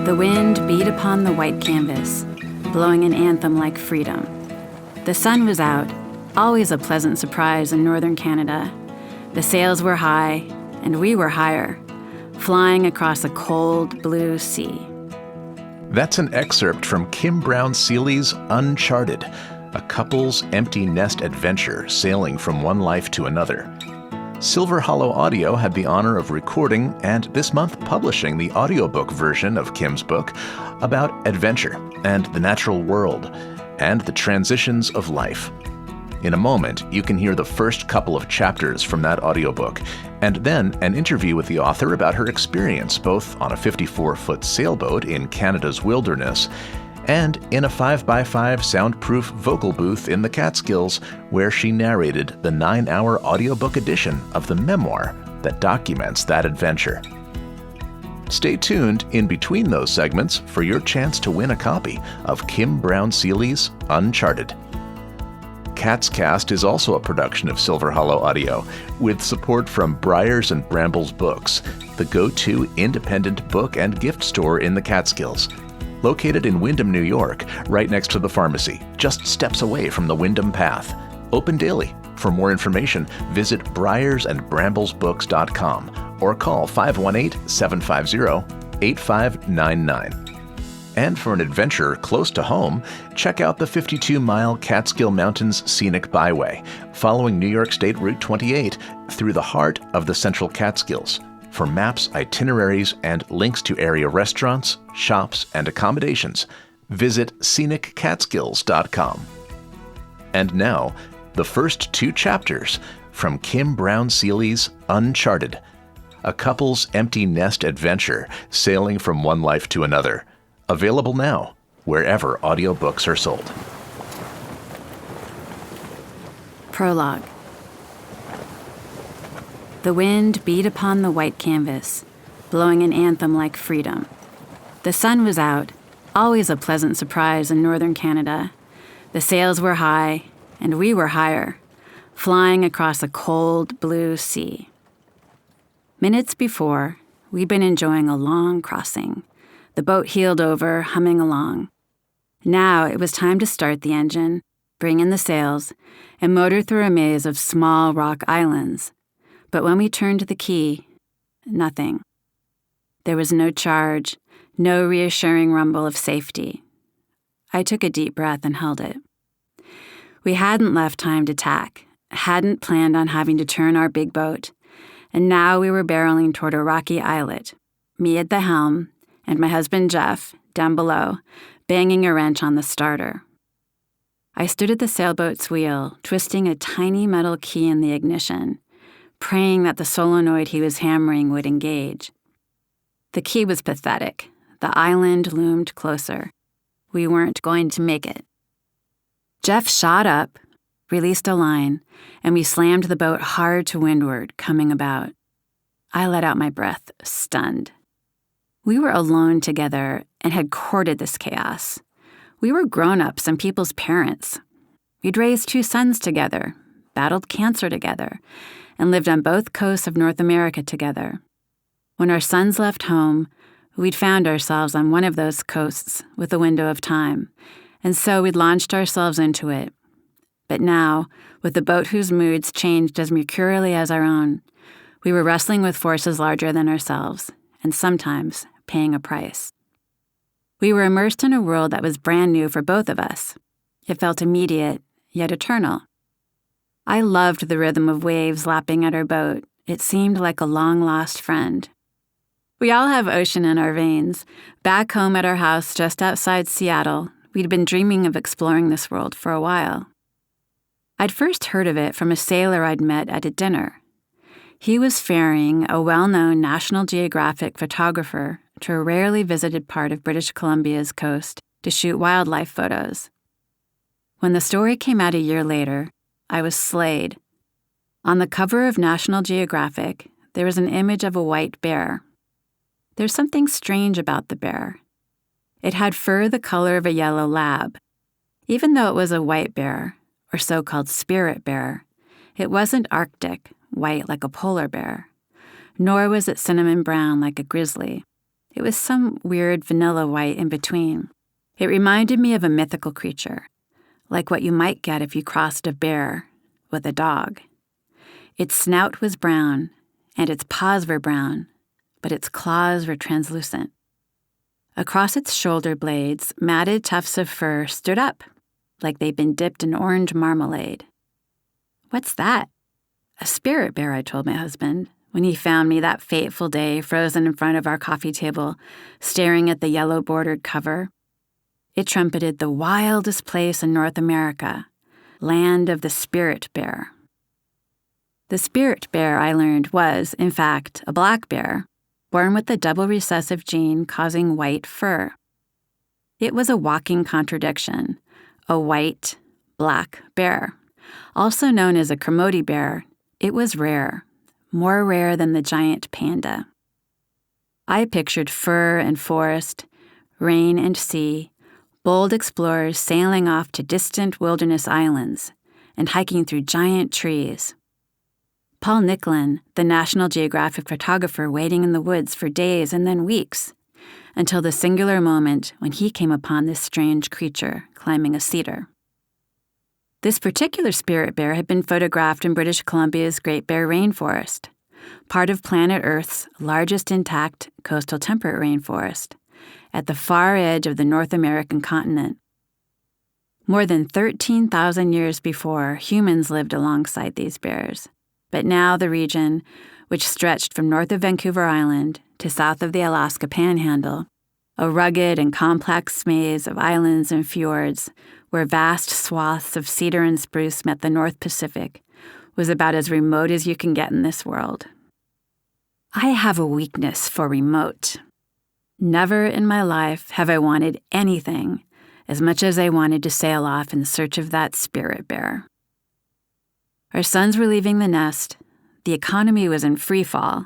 The wind beat upon the white canvas, blowing an anthem like freedom. The sun was out, always a pleasant surprise in northern Canada. The sails were high, and we were higher, flying across a cold blue sea. That's an excerpt from Kim Brown-Seely's Uncharted, a couple's empty nest adventure sailing from one life to another. Silver Hollow Audio had the honor of recording and this month publishing the audiobook version of Kim's book about adventure and the natural world and the transitions of life. In a moment, you can hear the first couple of chapters from that audiobook, and then an interview with the author about her experience both on a 54-foot sailboat in Canada's wilderness and in a 5x5 soundproof vocal booth in the Catskills, where she narrated the 9-hour audiobook edition of the memoir that documents that adventure. Stay tuned in between those segments for your chance to win a copy of Kim Brown-Seely's Uncharted. Cat's Cast is also a production of Silver Hollow Audio, with support from Briars and Brambles Books, the go-to independent book and gift store in the Catskills. Located in Windham, New York, right next to the pharmacy, just steps away from the Windham Path. Open daily. For more information, visit briarsandbramblesbooks.com or call 518-750-8599. And for an adventure close to home, check out the 52-mile Catskill Mountains Scenic Byway, following New York State Route 28 through the heart of the Central Catskills. For maps, itineraries, and links to area restaurants, shops, and accommodations, visit sceniccatskills.com. And now, the first 2 chapters from Kim Brown-Seely's Uncharted, a couple's empty nest adventure sailing from one life to another. Available now, wherever audiobooks are sold. Prologue. The wind beat upon the white canvas, blowing an anthem like freedom. The sun was out, always a pleasant surprise in northern Canada. The sails were high, and we were higher, flying across a cold blue sea. Minutes before, we'd been enjoying a long crossing. The boat heeled over, humming along. Now it was time to start the engine, bring in the sails, and motor through a maze of small rock islands. But when we turned the key, nothing. There was no charge, no reassuring rumble of safety. I took a deep breath and held it. We hadn't left time to tack, hadn't planned on having to turn our big boat, and now we were barreling toward a rocky islet, me at the helm, and my husband Jeff, down below, banging a wrench on the starter. I stood at the sailboat's wheel, twisting a tiny metal key in the ignition, praying that the solenoid he was hammering would engage. The key was pathetic. The island loomed closer. We weren't going to make it. Jeff shot up, released a line, and we slammed the boat hard to windward, coming about. I let out my breath, stunned. We were alone together and had courted this chaos. We were grown-ups and people's parents. We'd raised 2 sons together, battled cancer together, and lived on both coasts of North America together. When our sons left home, we'd found ourselves on one of those coasts with a window of time, and so we'd launched ourselves into it. But now, with a boat whose moods changed as mercurially as our own, we were wrestling with forces larger than ourselves, and sometimes paying a price. We were immersed in a world that was brand new for both of us. It felt immediate, yet eternal. I loved the rhythm of waves lapping at our boat. It seemed like a long-lost friend. We all have ocean in our veins. Back home at our house just outside Seattle, we'd been dreaming of exploring this world for a while. I'd first heard of it from a sailor I'd met at a dinner. He was ferrying a well-known National Geographic photographer to a rarely visited part of British Columbia's coast to shoot wildlife photos. When the story came out a year later, I was slayed. On the cover of National Geographic, there was an image of a white bear. There's something strange about the bear. It had fur the color of a yellow lab. Even though it was a white bear, or so-called spirit bear, it wasn't Arctic, white like a polar bear, nor was it cinnamon brown like a grizzly. It was some weird vanilla white in between. It reminded me of a mythical creature, like what you might get if you crossed a bear with a dog. Its snout was brown, and its paws were brown, but its claws were translucent. Across its shoulder blades, matted tufts of fur stood up, like they'd been dipped in orange marmalade. "What's that?" "A spirit bear," I told my husband, when he found me that fateful day frozen in front of our coffee table, staring at the yellow-bordered cover. It trumpeted the wildest place in North America, land of the spirit bear. The spirit bear, I learned, was, in fact, a black bear, born with the double recessive gene causing white fur. It was a walking contradiction, a white, black bear. Also known as a Kermode bear, it was rare, more rare than the giant panda. I pictured fur and forest, rain and sea, bold explorers sailing off to distant wilderness islands and hiking through giant trees. Paul Nicklin, the National Geographic photographer, waiting in the woods for days and then weeks, until the singular moment when he came upon this strange creature climbing a cedar. This particular spirit bear had been photographed in British Columbia's Great Bear Rainforest, part of planet Earth's largest intact coastal temperate rainforest, at the far edge of the North American continent. More than 13,000 years before, humans lived alongside these bears. But now the region, which stretched from north of Vancouver Island to south of the Alaska Panhandle, a rugged and complex maze of islands and fjords where vast swaths of cedar and spruce met the North Pacific, was about as remote as you can get in this world. I have a weakness for remote. Never in my life have I wanted anything as much as I wanted to sail off in search of that spirit bear. Our sons were leaving the nest, the economy was in free fall,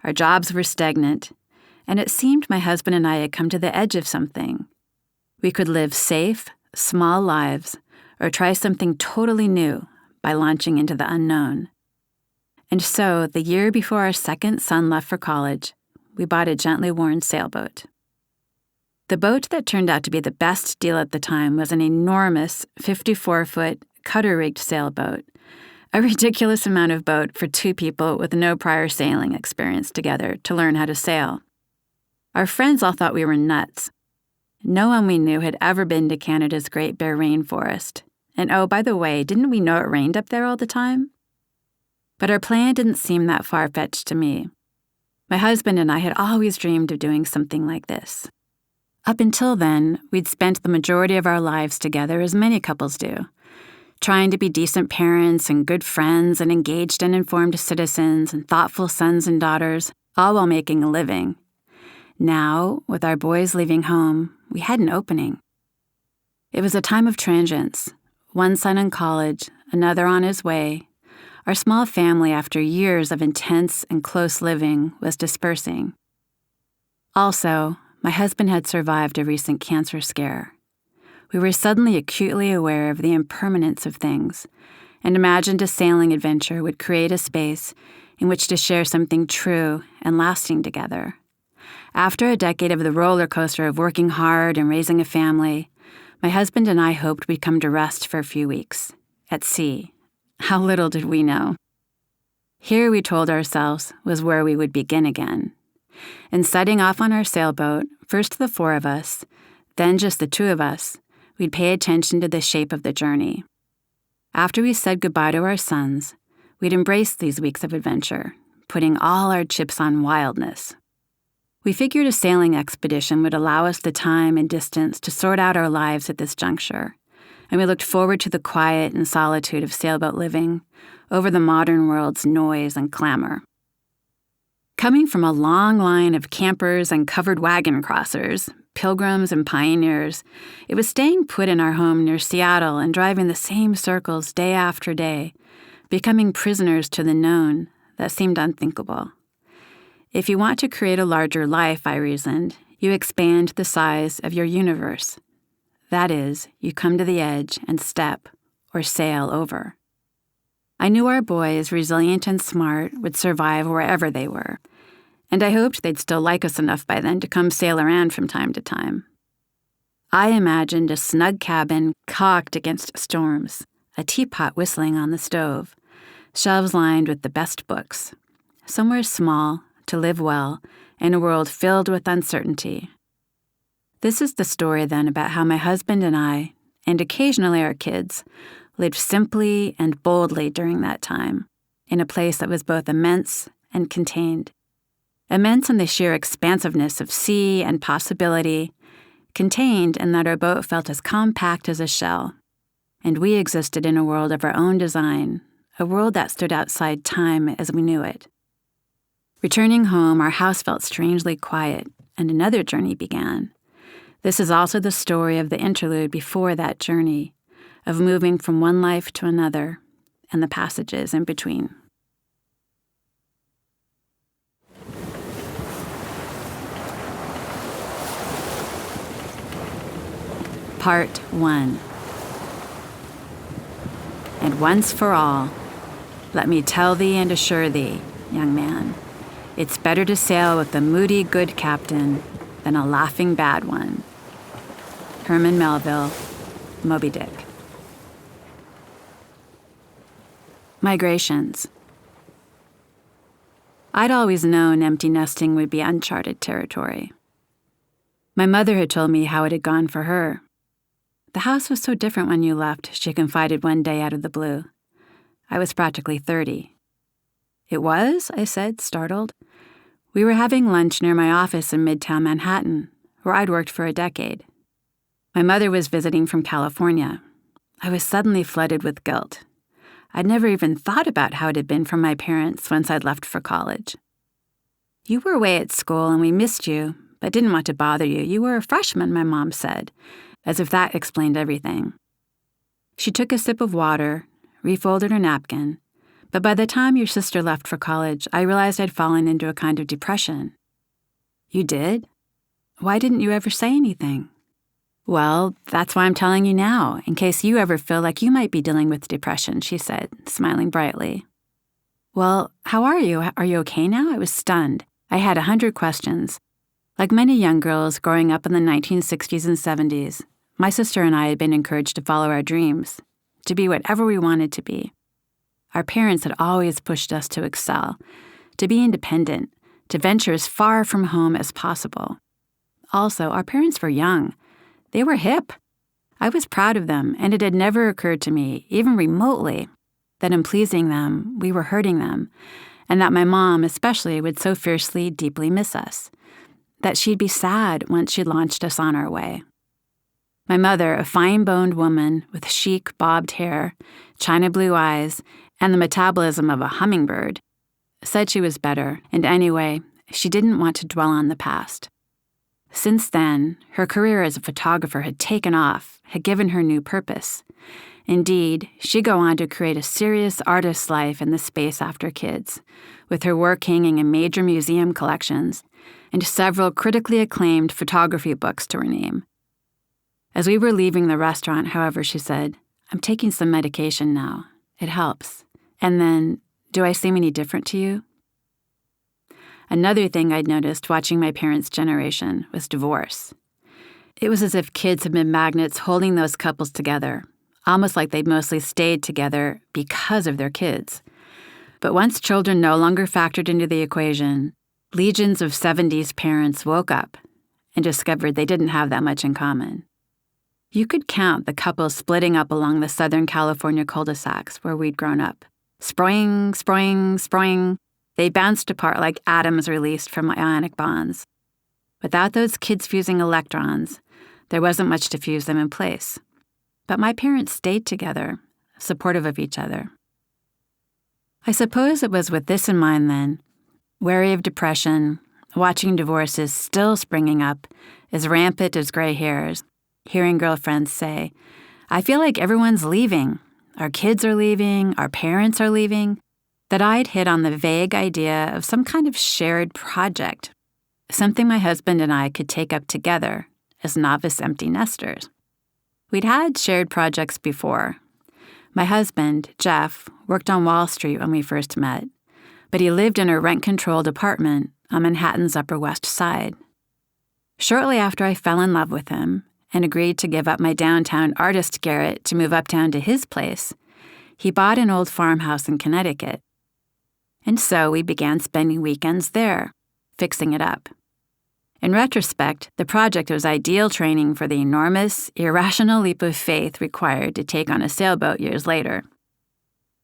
our jobs were stagnant, and it seemed my husband and I had come to the edge of something. We could live safe, small lives, or try something totally new by launching into the unknown. And so, the year before our second son left for college, we bought a gently worn sailboat. The boat that turned out to be the best deal at the time was an enormous 54-foot cutter-rigged sailboat, a ridiculous amount of boat for two people with no prior sailing experience together to learn how to sail. Our friends all thought we were nuts. No one we knew had ever been to Canada's Great Bear Rainforest. And oh, by the way, didn't we know it rained up there all the time? But our plan didn't seem that far-fetched to me. My husband and I had always dreamed of doing something like this. Up until then, we'd spent the majority of our lives together, as many couples do, trying to be decent parents and good friends and engaged and informed citizens and thoughtful sons and daughters, all while making a living. Now, with our boys leaving home, we had an opening. It was a time of transience. One son in college, another on his way. Our small family, after years of intense and close living, was dispersing. Also, my husband had survived a recent cancer scare. We were suddenly acutely aware of the impermanence of things, and imagined a sailing adventure would create a space in which to share something true and lasting together. After a decade of the roller coaster of working hard and raising a family, my husband and I hoped we'd come to rest for a few weeks, at sea. How little did we know. Here, we told ourselves, was where we would begin again. And setting off on our sailboat, first the four of us, then just the two of us, we'd pay attention to the shape of the journey. After we said goodbye to our sons, we'd embrace these weeks of adventure, putting all our chips on wildness. We figured a sailing expedition would allow us the time and distance to sort out our lives at this juncture, and we looked forward to the quiet and solitude of sailboat living over the modern world's noise and clamor. Coming from a long line of campers and covered wagon crossers, pilgrims and pioneers, it was staying put in our home near Seattle and driving the same circles day after day, becoming prisoners to the known that seemed unthinkable. If you want to create a larger life, I reasoned, you expand the size of your universe. That is, you come to the edge and step or sail over. I knew our boys, resilient and smart, would survive wherever they were, and I hoped they'd still like us enough by then to come sail around from time to time. I imagined a snug cabin caulked against storms, a teapot whistling on the stove, shelves lined with the best books, somewhere small to live well in a world filled with uncertainty. This is the story, then, about how my husband and I, and occasionally our kids, lived simply and boldly during that time, in a place that was both immense and contained. Immense in the sheer expansiveness of sea and possibility, contained in that our boat felt as compact as a shell, and we existed in a world of our own design, a world that stood outside time as we knew it. Returning home, our house felt strangely quiet, and another journey began. This is also the story of the interlude before that journey, of moving from one life to another, and the passages in between. Part 1. And once for all, let me tell thee and assure thee, young man, it's better to sail with a moody good captain than a laughing bad one. Herman Melville, Moby Dick. Migrations. I'd always known empty nesting would be uncharted territory. My mother had told me how it had gone for her. The house was so different when you left, she confided one day out of the blue. I was practically 30. It was? I said, startled. We were having lunch near my office in Midtown Manhattan, where I'd worked for a decade. My mother was visiting from California. I was suddenly flooded with guilt. I'd never even thought about how it had been for my parents once I'd left for college. You were away at school and we missed you, but didn't want to bother you. You were a freshman, my mom said, as if that explained everything. She took a sip of water, refolded her napkin, but by the time your sister left for college, I realized I'd fallen into a kind of depression. You did? Why didn't you ever say anything? Well, that's why I'm telling you now, in case you ever feel like you might be dealing with depression, she said, smiling brightly. Well, how are you? Are you okay now? I was stunned. I had 100 questions. Like many young girls growing up in the 1960s and 70s, my sister and I had been encouraged to follow our dreams, to be whatever we wanted to be. Our parents had always pushed us to excel, to be independent, to venture as far from home as possible. Also, our parents were young. They were hip. I was proud of them, and it had never occurred to me, even remotely, that in pleasing them, we were hurting them, and that my mom, especially, would so fiercely, deeply miss us, that she'd be sad once she launched us on our way. My mother, a fine-boned woman with chic, bobbed hair, china blue eyes, and the metabolism of a hummingbird, said she was better, and anyway, she didn't want to dwell on the past. Since then, her career as a photographer had taken off, had given her new purpose. Indeed, she'd go on to create a serious artist's life in the space after kids, with her work hanging in major museum collections and several critically acclaimed photography books to her name. As we were leaving the restaurant, however, she said, I'm taking some medication now. It helps. And then, do I seem any different to you? Another thing I'd noticed watching my parents' generation was divorce. It was as if kids had been magnets holding those couples together, almost like they'd mostly stayed together because of their kids. But once children no longer factored into the equation, legions of 70s parents woke up and discovered they didn't have that much in common. You could count the couples splitting up along the Southern California cul-de-sacs where we'd grown up. Sproing, sproing, sproing. They bounced apart like atoms released from ionic bonds. Without those kids fusing electrons, there wasn't much to fuse them in place. But my parents stayed together, supportive of each other. I suppose it was with this in mind then, wary of depression, watching divorces still springing up, as rampant as gray hairs, hearing girlfriends say, I feel like everyone's leaving. Our kids are leaving, our parents are leaving, that I'd hit on the vague idea of some kind of shared project, something my husband and I could take up together as novice empty nesters. We'd had shared projects before. My husband, Jeff, worked on Wall Street when we first met, but he lived in a rent-controlled apartment on Manhattan's Upper West Side. Shortly after I fell in love with him and agreed to give up my downtown artist garret to move uptown to his place, he bought an old farmhouse in Connecticut. And so we began spending weekends there, fixing it up. In retrospect, the project was ideal training for the enormous, irrational leap of faith required to take on a sailboat years later.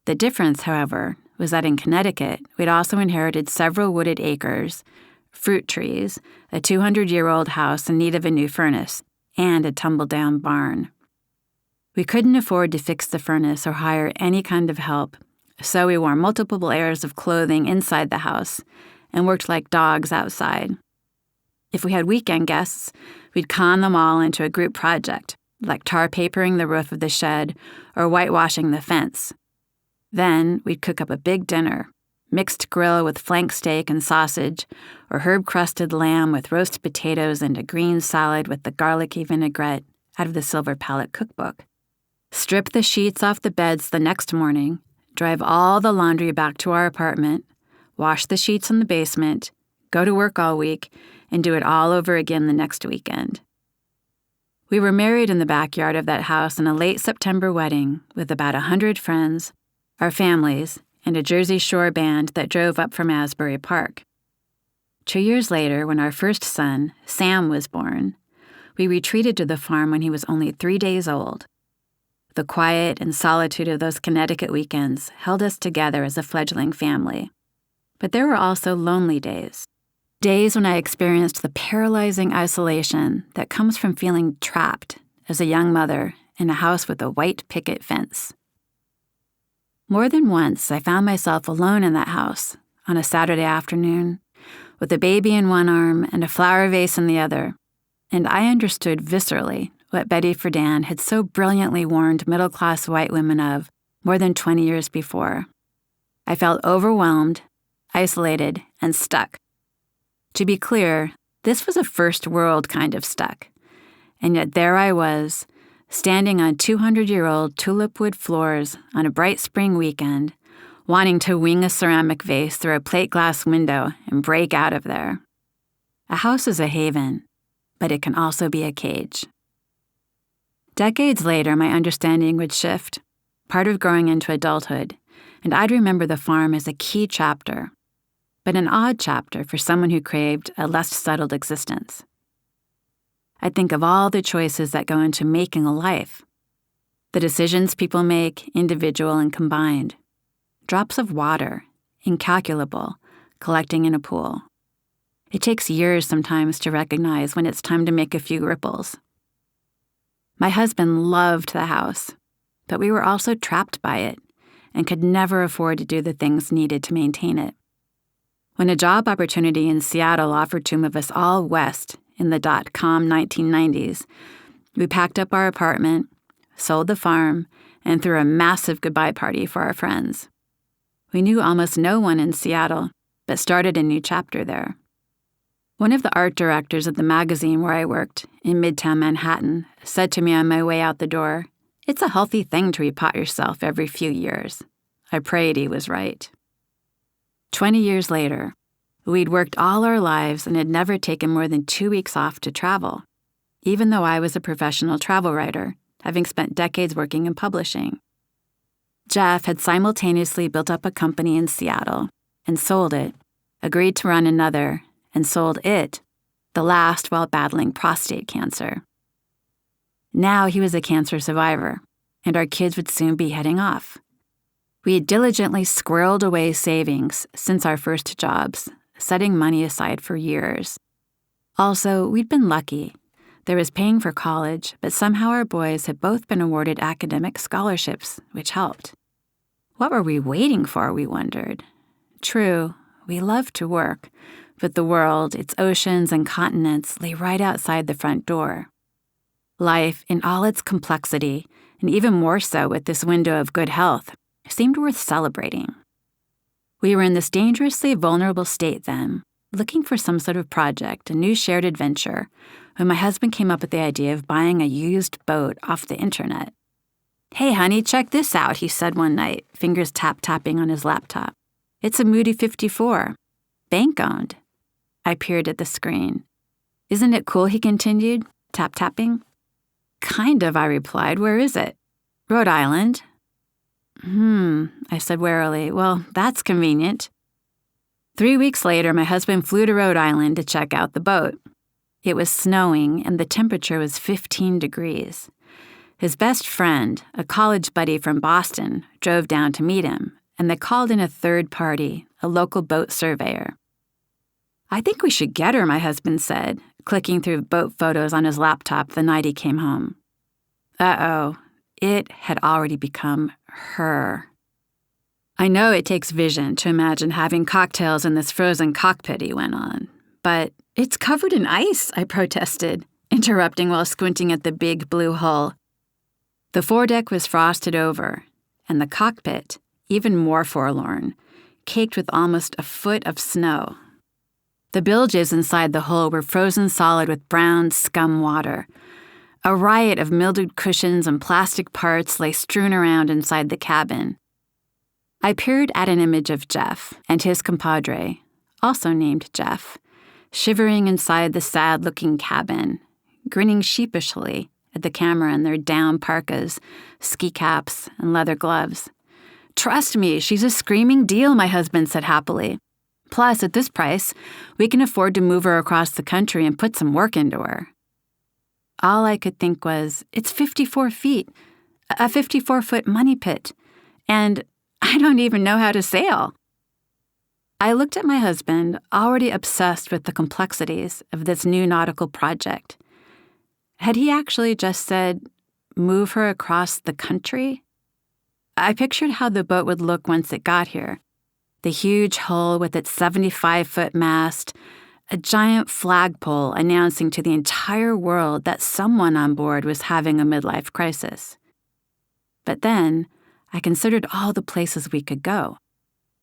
The difference, however, was that in Connecticut, we'd also inherited several wooded acres, fruit trees, a 200-year-old house in need of a new furnace, and a tumble-down barn. We couldn't afford to fix the furnace or hire any kind of help, so we wore multiple layers of clothing inside the house and worked like dogs outside. If we had weekend guests, we'd con them all into a group project, like tar papering the roof of the shed or whitewashing the fence. Then we'd cook up a big dinner, mixed grill with flank steak and sausage, or herb-crusted lamb with roast potatoes and a green salad with the garlicky vinaigrette out of the Silver Palette cookbook. Strip the sheets off the beds the next morning, drive all the laundry back to our apartment, wash the sheets in the basement, go to work all week, and do it all over again the next weekend. We were married in the backyard of that house in a late September wedding with about 100 friends, our families, and a Jersey Shore band that drove up from Asbury Park. 2 years later, when our first son, Sam, was born, we retreated to the farm when he was only 3 days old. The quiet and solitude of those Connecticut weekends held us together as a fledgling family. But there were also lonely days. Days when I experienced the paralyzing isolation that comes from feeling trapped as a young mother in a house with a white picket fence. More than once, I found myself alone in that house on a Saturday afternoon, with a baby in one arm and a flower vase in the other, and I understood viscerally what Betty Friedan had so brilliantly warned middle-class white women of more than 20 years before. I felt overwhelmed, isolated, and stuck. To be clear, this was a first-world kind of stuck, and yet there I was, standing on 200-year-old tulip wood floors on a bright spring weekend, wanting to wing a ceramic vase through a plate glass window and break out of there. A house is a haven, but it can also be a cage. Decades later, my understanding would shift, part of growing into adulthood, and I'd remember the farm as a key chapter, but an odd chapter for someone who craved a less settled existence. I think of all the choices that go into making a life, the decisions people make, individual and combined, drops of water, incalculable, collecting in a pool. It takes years sometimes to recognize when it's time to make a few ripples. My husband loved the house, but we were also trapped by it and could never afford to do the things needed to maintain it. When a job opportunity in Seattle offered to move us all west in the dot-com 1990s, we packed up our apartment, sold the farm, and threw a massive goodbye party for our friends. We knew almost no one in Seattle, but started a new chapter there. One of the art directors of the magazine where I worked, in Midtown Manhattan, said to me on my way out the door, "It's a healthy thing to repot yourself every few years." I prayed he was right. 20 years later, we'd worked all our lives and had never taken more than 2 weeks off to travel, even though I was a professional travel writer, having spent decades working in publishing. Jeff had simultaneously built up a company in Seattle and sold it, agreed to run another, and sold it, the last while battling prostate cancer. Now he was a cancer survivor, and our kids would soon be heading off. We had diligently squirreled away savings since our first jobs, setting money aside for years. Also, we'd been lucky. There was paying for college, but somehow our boys had both been awarded academic scholarships, which helped. What were we waiting for, we wondered. True, we loved to work, but the world, its oceans and continents, lay right outside the front door. Life, in all its complexity, and even more so with this window of good health, seemed worth celebrating. We were in this dangerously vulnerable state then, looking for some sort of project, a new shared adventure, when my husband came up with the idea of buying a used boat off the internet. "Hey, honey, check this out," he said one night, fingers tap-tapping on his laptop. "It's a Moody 54, bank-owned." I peered at the screen. Isn't it cool, he continued, tap-tapping. Kind of, I replied. Where is it? Rhode Island. I said warily. Well, that's convenient. 3 weeks later, my husband flew to Rhode Island to check out the boat. It was snowing, and the temperature was 15 degrees. His best friend, a college buddy from Boston, drove down to meet him, and they called in a third party, a local boat surveyor. I think we should get her, my husband said, clicking through boat photos on his laptop the night he came home. Uh-oh, it had already become her. I know it takes vision to imagine having cocktails in this frozen cockpit, he went on. But it's covered in ice, I protested, interrupting while squinting at the big blue hull. The foredeck was frosted over, and the cockpit, even more forlorn, caked with almost a foot of snow. The bilges inside the hull were frozen solid with brown scum water. A riot of mildewed cushions and plastic parts lay strewn around inside the cabin. I peered at an image of Jeff and his compadre, also named Jeff, shivering inside the sad-looking cabin, grinning sheepishly at the camera in their down parkas, ski caps, and leather gloves. Trust me, she's a screaming deal, my husband said happily. Plus, at this price, we can afford to move her across the country and put some work into her. All I could think was, it's 54 feet, a 54-foot money pit, and I don't even know how to sail. I looked at my husband, already obsessed with the complexities of this new nautical project. Had he actually just said, move her across the country? I pictured how the boat would look once it got here. The huge hull with its 75-foot mast, a giant flagpole announcing to the entire world that someone on board was having a midlife crisis. But then, I considered all the places we could go.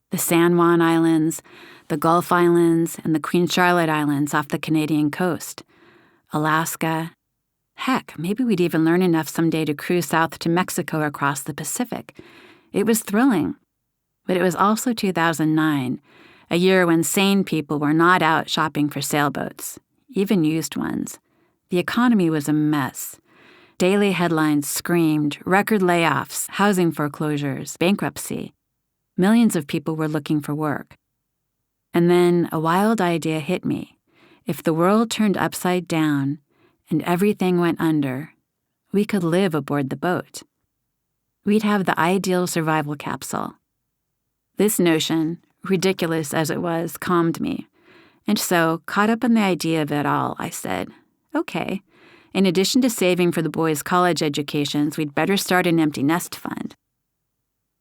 The San Juan Islands, the Gulf Islands, and the Queen Charlotte Islands off the Canadian coast. Alaska. Heck, maybe we'd even learn enough someday to cruise south to Mexico across the Pacific. It was thrilling. But it was also 2009, a year when sane people were not out shopping for sailboats, even used ones. The economy was a mess. Daily headlines screamed record layoffs, housing foreclosures, bankruptcy. Millions of people were looking for work. And then a wild idea hit me. If the world turned upside down and everything went under, we could live aboard the boat. We'd have the ideal survival capsule. This notion, ridiculous as it was, calmed me. And so, caught up in the idea of it all, I said, okay, in addition to saving for the boys' college educations, we'd better start an empty nest fund.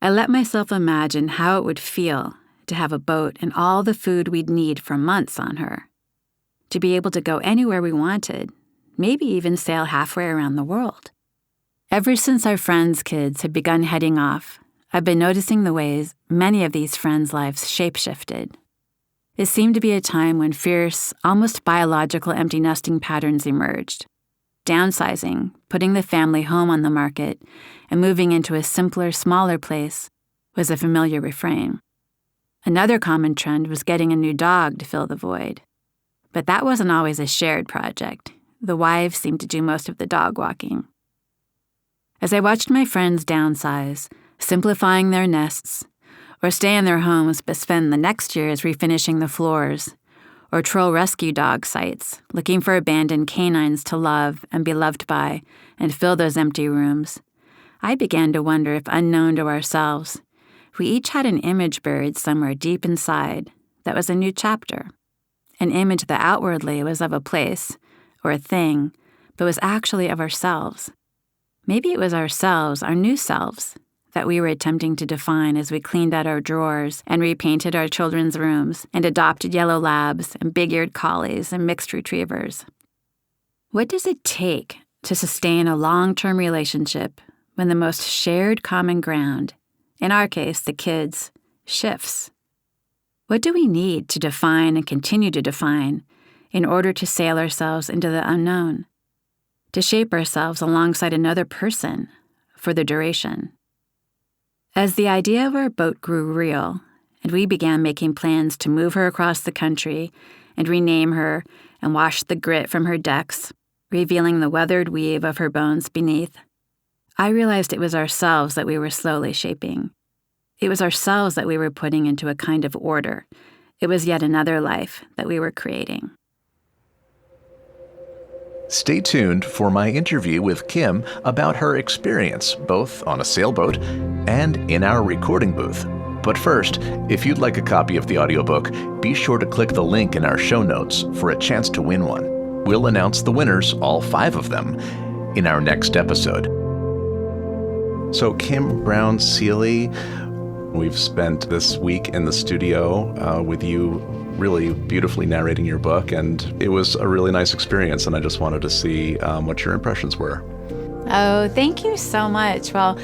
I let myself imagine how it would feel to have a boat and all the food we'd need for months on her. To be able to go anywhere we wanted, maybe even sail halfway around the world. Ever since our friends' kids had begun heading off, I've been noticing the ways many of these friends' lives shape-shifted. It seemed to be a time when fierce, almost biological empty nesting patterns emerged. Downsizing, putting the family home on the market, and moving into a simpler, smaller place was a familiar refrain. Another common trend was getting a new dog to fill the void. But that wasn't always a shared project. The wives seemed to do most of the dog walking. As I watched my friends downsize, simplifying their nests, or stay in their homes but spend the next years refinishing the floors, or troll rescue dog sites, looking for abandoned canines to love and be loved by and fill those empty rooms, I began to wonder if, unknown to ourselves, we each had an image buried somewhere deep inside that was a new chapter, an image that outwardly was of a place or a thing, but was actually of ourselves. Maybe it was ourselves, our new selves, that we were attempting to define as we cleaned out our drawers and repainted our children's rooms and adopted yellow labs and big-eared collies and mixed retrievers. What does it take to sustain a long-term relationship when the most shared common ground, in our case, the kids, shifts? What do we need to define and continue to define in order to sail ourselves into the unknown, to shape ourselves alongside another person for the duration? As the idea of our boat grew real, and we began making plans to move her across the country and rename her and wash the grit from her decks, revealing the weathered weave of her bones beneath, I realized it was ourselves that we were slowly shaping. It was ourselves that we were putting into a kind of order. It was yet another life that we were creating. Stay tuned for my interview with Kim about her experience, both on a sailboat and in our recording booth. But first, if you'd like a copy of the audiobook, be sure to click the link in our show notes for a chance to win one. We'll announce the winners, all 5 of them, in our next episode. So Kim Brown-Seely, we've spent this week in the studio with you really beautifully narrating your book, and it was a really nice experience, and I just wanted to see what your impressions were. Oh, thank you so much. Well,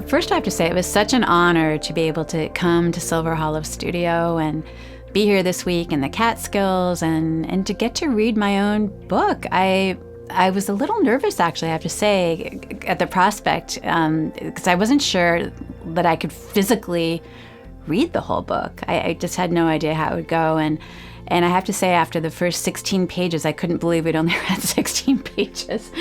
first I have to say it was such an honor to be able to come to Silver Hollow Studio and be here this week in the Catskills and to get to read my own book. I was a little nervous, actually, I have to say, at the prospect, because I wasn't sure that I could physically read the whole book. I just had no idea how it would go. And I have to say, after the first 16 pages, I couldn't believe we'd only read 16 pages.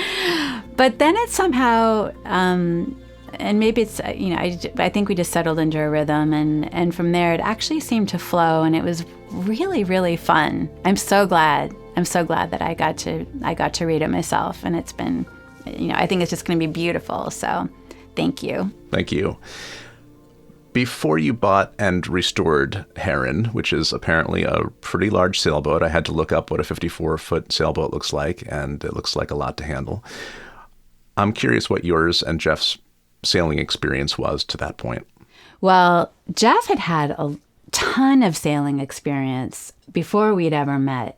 But then it somehow, and maybe it's, I think we just settled into a rhythm. And from there, it actually seemed to flow. And it was really, really fun. I'm so glad that I got to read it myself, and it's been, I think it's just going to be beautiful. So, thank you. Thank you. Before you bought and restored Heron, which is apparently a pretty large sailboat, I had to look up what a 54-foot sailboat looks like, and it looks like a lot to handle. I'm curious what yours and Jeff's sailing experience was to that point. Well, Jeff had a ton of sailing experience before we'd ever met.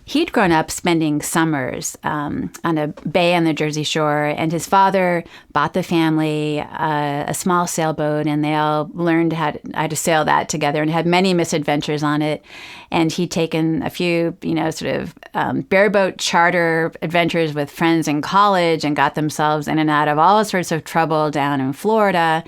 He'd grown up spending summers on a bay on the Jersey Shore, and his father bought the family a small sailboat, and they all learned how to sail that together and had many misadventures on it. And he'd taken a few, bareboat charter adventures with friends in college and got themselves in and out of all sorts of trouble down in Florida.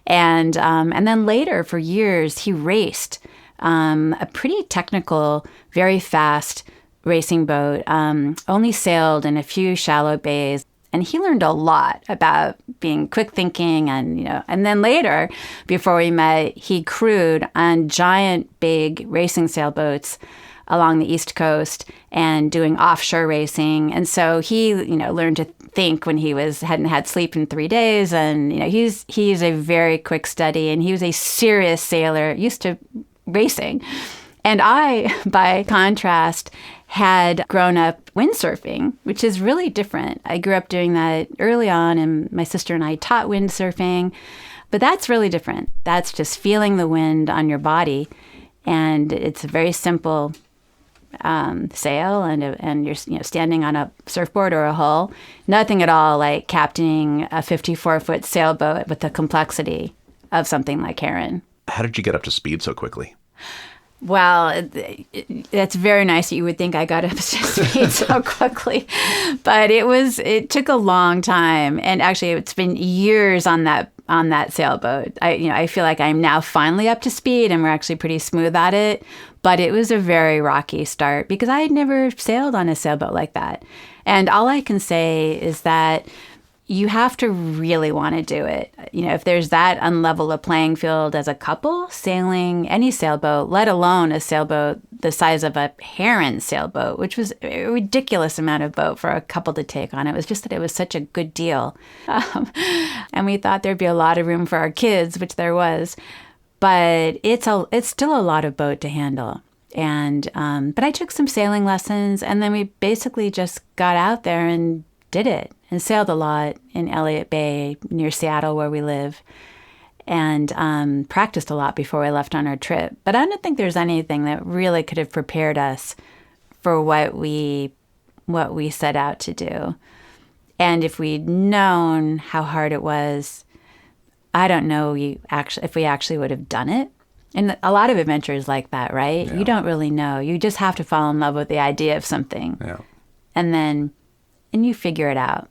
And then later, for years, he raced a pretty technical, very fast racing boat, only sailed in a few shallow bays. And he learned a lot about being quick thinking and then later, before we met, he crewed on giant, big racing sailboats along the East Coast and doing offshore racing. And so he, learned to think when he hadn't had sleep in 3 days. And, he's a very quick study, and he was a serious sailor, used to racing. And I, by contrast, had grown up windsurfing, which is really different. I grew up doing that early on, and my sister and I taught windsurfing. But that's really different. That's just feeling the wind on your body. And it's a very simple sail, and you're standing on a surfboard or a hull. Nothing at all like captaining a 54-foot sailboat with the complexity of something like Heron. How did you get up to speed so quickly? Well, that's very nice that you would think I got up to speed so quickly, but it took a long time, and actually it's been years on that sailboat. I feel like I'm now finally up to speed, and we're actually pretty smooth at it, but it was a very rocky start because I had never sailed on a sailboat like that. And all I can say is that you have to really want to do it. If there's that unlevel a playing field as a couple sailing any sailboat, let alone a sailboat the size of a Heron sailboat, which was a ridiculous amount of boat for a couple to take on. It was just that it was such a good deal. And we thought there'd be a lot of room for our kids, which there was. But it's still a lot of boat to handle. And but I took some sailing lessons, and then we basically just got out there and did it, and sailed a lot in Elliott Bay near Seattle where we live, and practiced a lot before we left on our trip. But I don't think there's anything that really could have prepared us for what we set out to do. And if we'd known how hard it was, I don't know if we actually would have done it. And a lot of adventures like that, right? Yeah. You don't really know. You just have to fall in love with the idea of something. Yeah. And you figure it out.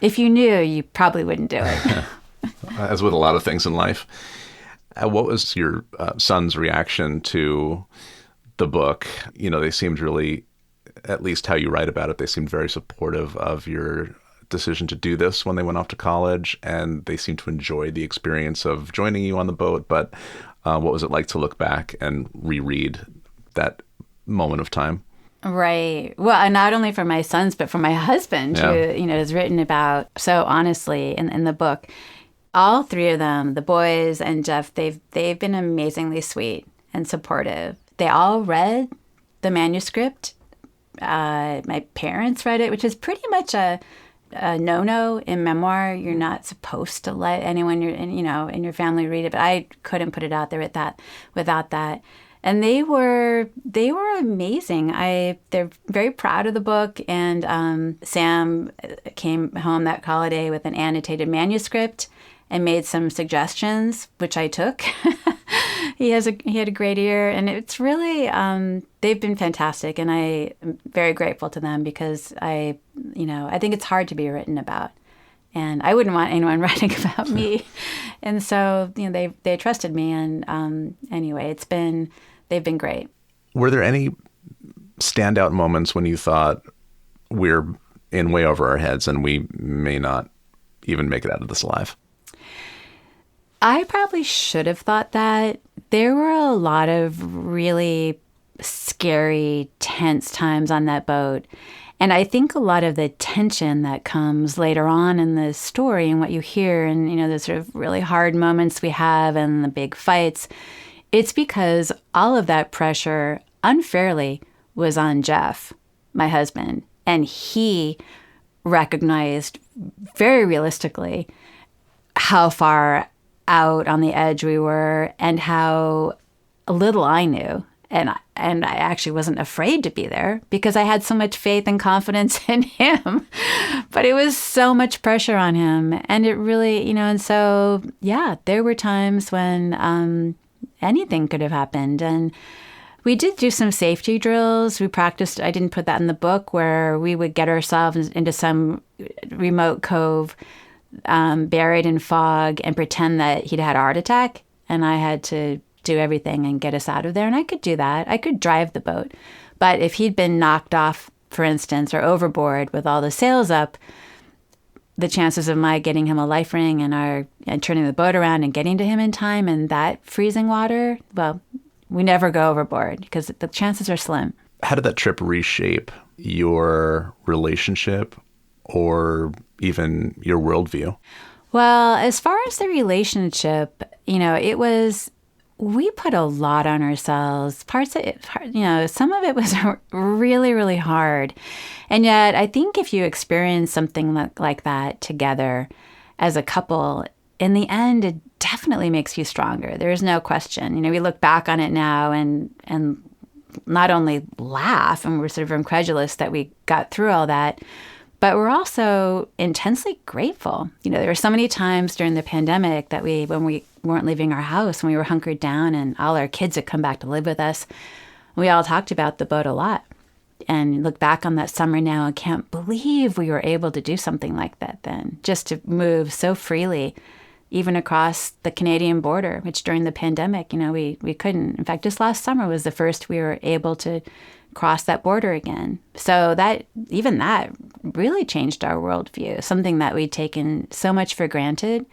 If you knew, you probably wouldn't do it. As with a lot of things in life. What was your son's reaction to the book, they seemed really, at least how you write about it, they seemed very supportive of your decision to do this when they went off to college, and they seemed to enjoy the experience of joining you on the boat. But what was it like to look back and reread that moment of time? Right. Well, and not only for my sons, but for my husband, who, has written about so honestly in the book. All three of them, the boys and Jeff, they've been amazingly sweet and supportive. They all read the manuscript. My parents read it, which is pretty much a no-no in memoir. You're not supposed to let anyone in your family read it, but I couldn't put it out there without that. And they were amazing. They're very proud of the book. And Sam came home that holiday with an annotated manuscript and made some suggestions, which I took. He had a great ear, and it's really they've been fantastic, and I am very grateful to them because I think it's hard to be written about, and I wouldn't want anyone writing about me, and so they trusted me, and anyway, they've been great. Were there any standout moments when you thought we're in way over our heads and we may not even make it out of this alive? I probably should have thought that. There were a lot of really scary, tense times on that boat. And I think a lot of the tension that comes later on in the story and what you hear and, the sort of really hard moments we have and the big fights, it's because all of that pressure unfairly was on Jeff, my husband. And he recognized very realistically how far out on the edge we were and how little I knew. And I actually wasn't afraid to be there because I had so much faith and confidence in him. But it was so much pressure on him. And it really, and so, yeah, there were times when anything could have happened. And we did do some safety drills. We practiced, I didn't put that in the book, where we would get ourselves into some remote cove buried in fog and pretend that he'd had a heart attack, and I had to do everything and get us out of there. And I could do that. I could drive the boat. But if he'd been knocked off, for instance, or overboard with all the sails up, the chances of my getting him a life ring and turning the boat around and getting to him in time in that freezing water, well, we never go overboard because the chances are slim. How did that trip reshape your relationship or even your worldview? Well, as far as the relationship, we put a lot on ourselves. Parts of it, some of it was really, really hard. And yet, I think if you experience something like that together as a couple, in the end, it definitely makes you stronger. There is no question. We look back on it now and not only laugh, and we're sort of incredulous that we got through all that, but we're also intensely grateful. There were so many times during the pandemic that when we weren't leaving our house, when we were hunkered down and all our kids had come back to live with us, we all talked about the boat a lot. And look back on that summer now and can't believe we were able to do something like that then, just to move so freely, even across the Canadian border, which during the pandemic, we couldn't. In fact, just last summer was the first we were able to cross that border again. So that really changed our worldview, something that we'd taken so much for granted.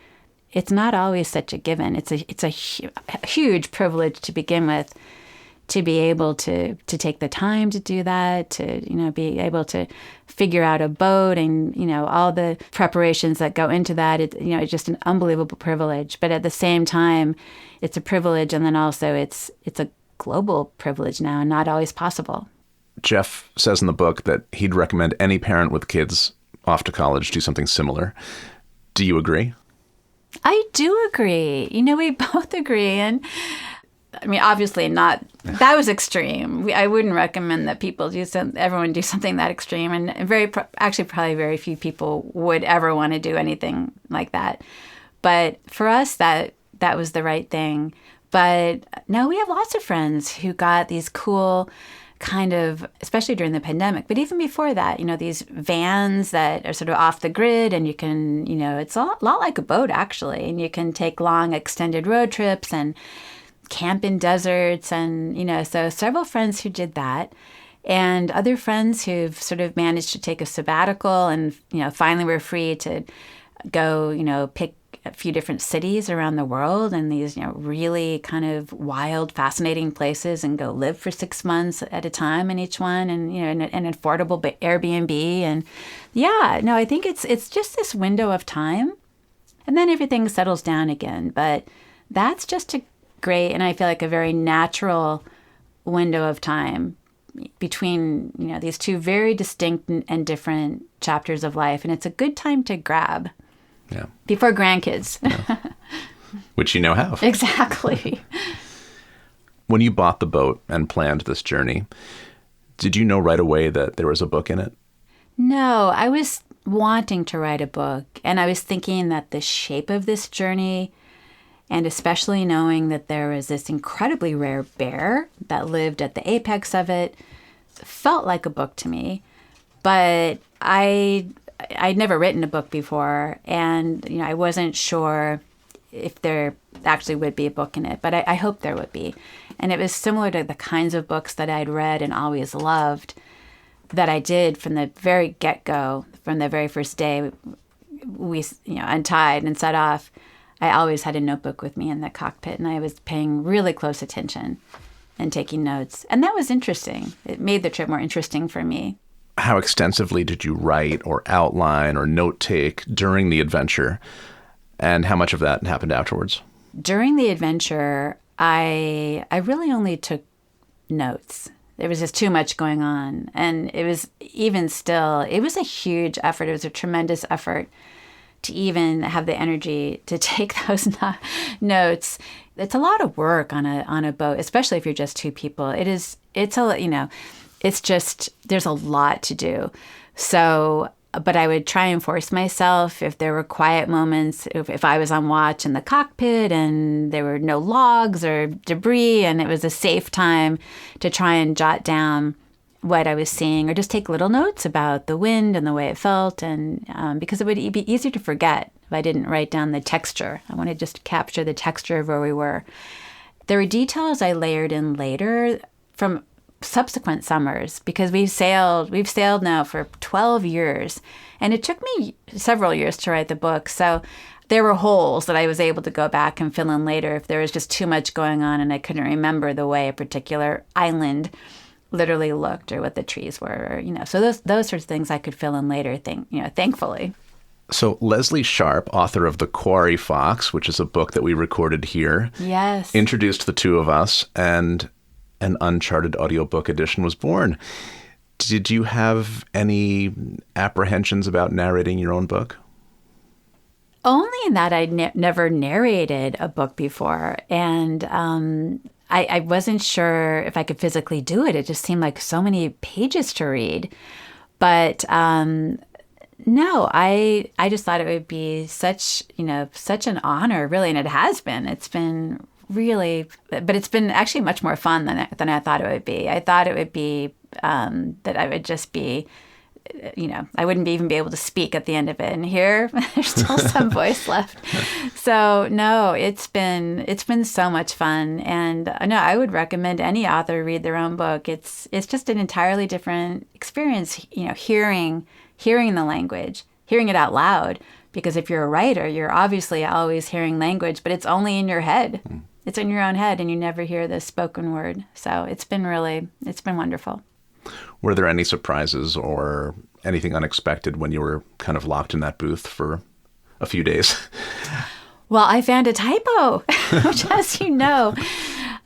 It's not always such a given. It's a huge privilege to begin with, to be able to take the time to do that, to be able to figure out a boat and all the preparations that go into that. It's just an unbelievable privilege. But at the same time, it's a privilege, and then also it's a global privilege now and not always possible. Jeff says in the book that he'd recommend any parent with kids off to college do something similar. Do you agree? I do agree. We both agree. And I mean, obviously not, that was extreme. I wouldn't recommend that everyone do something that extreme. And probably very few people would ever want to do anything like that. But for us, that was the right thing. But no, we have lots of friends who got these cool kind of, especially during the pandemic, but even before that, these vans that are sort of off the grid, and you can, it's a lot like a boat actually, and you can take long extended road trips and camp in deserts. And, so several friends who did that. And other friends who've sort of managed to take a sabbatical and, finally were free to go, pick a few different cities around the world and these, really kind of wild, fascinating places and go live for 6 months at a time in each one and, in an affordable Airbnb. And I think it's just this window of time and then everything settles down again. But that's just a great, and I feel like a very natural window of time between, these two very distinct and different chapters of life. And it's a good time to grab. Yeah. Before grandkids. Yeah. Which you now have. Exactly. When you bought the boat and planned this journey, did you know right away that there was a book in it? No, I was wanting to write a book. And I was thinking that the shape of this journey, and especially knowing that there was this incredibly rare bear that lived at the apex of it, felt like a book to me. But I'd never written a book before, and I wasn't sure if there actually would be a book in it, but I hoped there would be. And it was similar to the kinds of books that I'd read and always loved that I did from the very get-go, from the very first day we untied and set off. I always had a notebook with me in the cockpit, and I was paying really close attention and taking notes. And that was interesting. It made the trip more interesting for me. How extensively did you write or outline or note take during the adventure, and how much of that happened afterwards? During the adventure, I really only took notes. There was just too much going on. And it was even still, it was a huge effort. It was a tremendous effort to even have the energy to take those notes. It's a lot of work on a boat, especially if you're just two people. It's just, there's a lot to do. So, but I would try and force myself if there were quiet moments, if I was on watch in the cockpit and there were no logs or debris and it was a safe time to try and jot down what I was seeing or just take little notes about the wind and the way it felt. And because it would be easier to forget if I didn't write down the texture. I wanted just to capture the texture of where we were. There were details I layered in later from subsequent summers because we've sailed now for 12 years, and it took me several years to write the book. So there were holes that I was able to go back and fill in later if there was just too much going on and I couldn't remember the way a particular island literally looked or what the trees were, so those sorts of things I could fill in later, thankfully. So Leslie Sharp, author of The Quarry Fox, which is a book that we recorded here, yes, introduced the two of us, and an Uncharted audiobook edition was born. Did you have any apprehensions about narrating your own book? Only in that I'd never narrated a book before. And I wasn't sure if I could physically do it. It just seemed like so many pages to read. But no, I just thought it would be such an honor, really. And it has been. It's been really, but it's been actually much more fun than I thought it would be. I thought it would be that I would just be, I wouldn't even be able to speak at the end of it. And here, there's still some voice left. So no, it's been so much fun. And no, I would recommend any author read their own book. It's just an entirely different experience. Hearing the language, hearing it out loud. Because if you're a writer, you're obviously always hearing language, but it's only in your head. It's in your own head, and you never hear the spoken word. So it's been wonderful. Were there any surprises or anything unexpected when you were kind of locked in that booth for a few days? Well, I found a typo, which, as you know,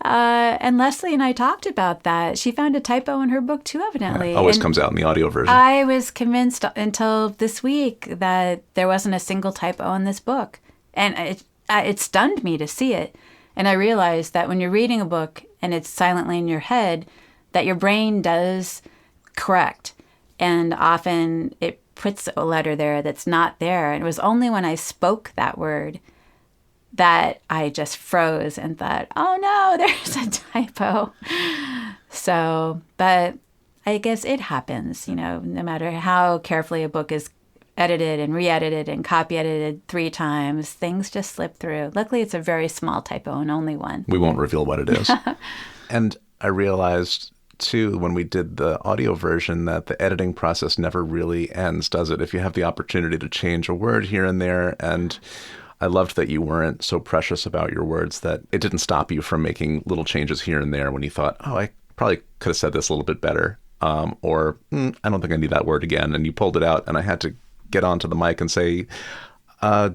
and Leslie and I talked about that. She found a typo in her book too, evidently. Yeah, always comes out in the audio version. I was convinced until this week that there wasn't a single typo in this book. And it stunned me to see it. And I realized that when you're reading a book and it's silently in your head, that your brain does correct. And often it puts a letter there that's not there. And it was only when I spoke that word that I just froze and thought, oh no, there's a typo. So, but I guess it happens, no matter how carefully a book is edited and re-edited and copy edited 3 times, things just slip through. Luckily, it's a very small typo and only one. We won't reveal what it is. And I realized, too, when we did the audio version, that the editing process never really ends, does it? If you have the opportunity to change a word here and there. And I loved that you weren't so precious about your words, that it didn't stop you from making little changes here and there when you thought, oh, I probably could have said this a little bit better. I don't think I need that word again. And you pulled it out, and I had to get onto the mic and say,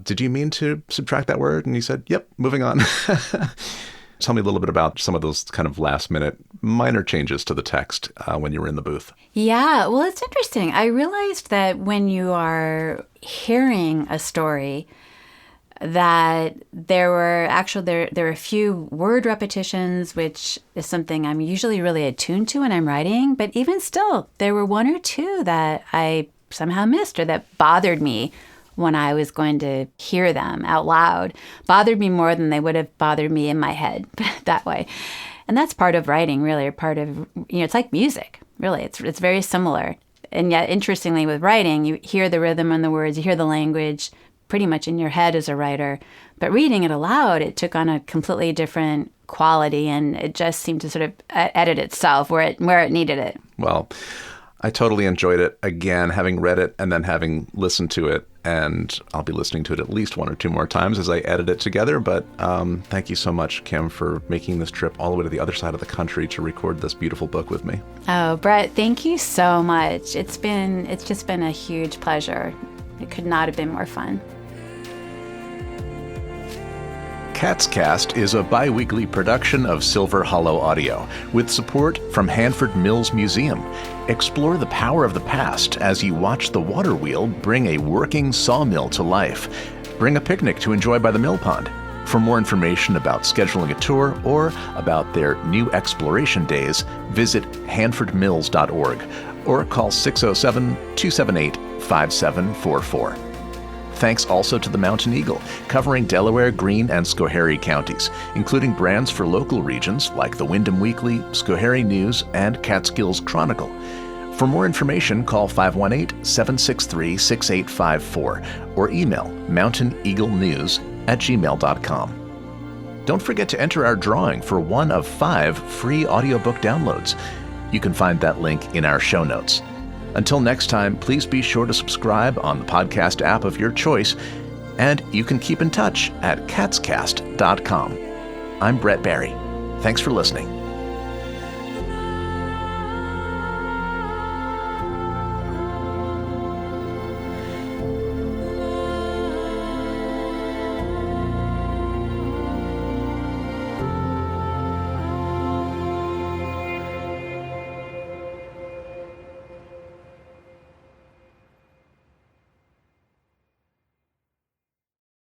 did you mean to subtract that word? And you said, yep, moving on. Tell me a little bit about some of those kind of last minute minor changes to the text when you were in the booth. Yeah, well, it's interesting. I realized that when you are hearing a story, that there were a few word repetitions, which is something I'm usually really attuned to when I'm writing. But even still, there were 1 or 2 that I somehow missed or that bothered me when I was going to hear them out loud. Bothered me more than they would have bothered me in my head, that way. And that's part of writing, really, or part of, it's like music, really. It's very similar. And yet, interestingly, with writing, you hear the rhythm and the words, you hear the language pretty much in your head as a writer. But reading it aloud, it took on a completely different quality, and it just seemed to sort of edit itself where it needed it. Well, I totally enjoyed it, again, having read it and then having listened to it. And I'll be listening to it at least 1 or 2 more times as I edit it together. But thank you so much, Kim, for making this trip all the way to the other side of the country to record this beautiful book with me. Oh, Brett, thank you so much. It's just been a huge pleasure. It could not have been more fun. Cat's Cast is a bi-weekly production of Silver Hollow Audio with support from Hanford Mills Museum. Explore the power of the past as you watch the water wheel bring a working sawmill to life. Bring a picnic to enjoy by the mill pond. For more information about scheduling a tour or about their new exploration days, visit hanfordmills.org or call 607-278-5744. Thanks also to the Mountain Eagle, covering Delaware, Greene, and Schoharie counties, including brands for local regions like the Windham Weekly, Schoharie News, and Catskills Chronicle. For more information, call 518-763-6854 or email mountaineaglenews@gmail.com. Don't forget to enter our drawing for one of 5 free audiobook downloads. You can find that link in our show notes. Until next time, please be sure to subscribe on the podcast app of your choice, and you can keep in touch at catscast.com. I'm Brett Barry. Thanks for listening.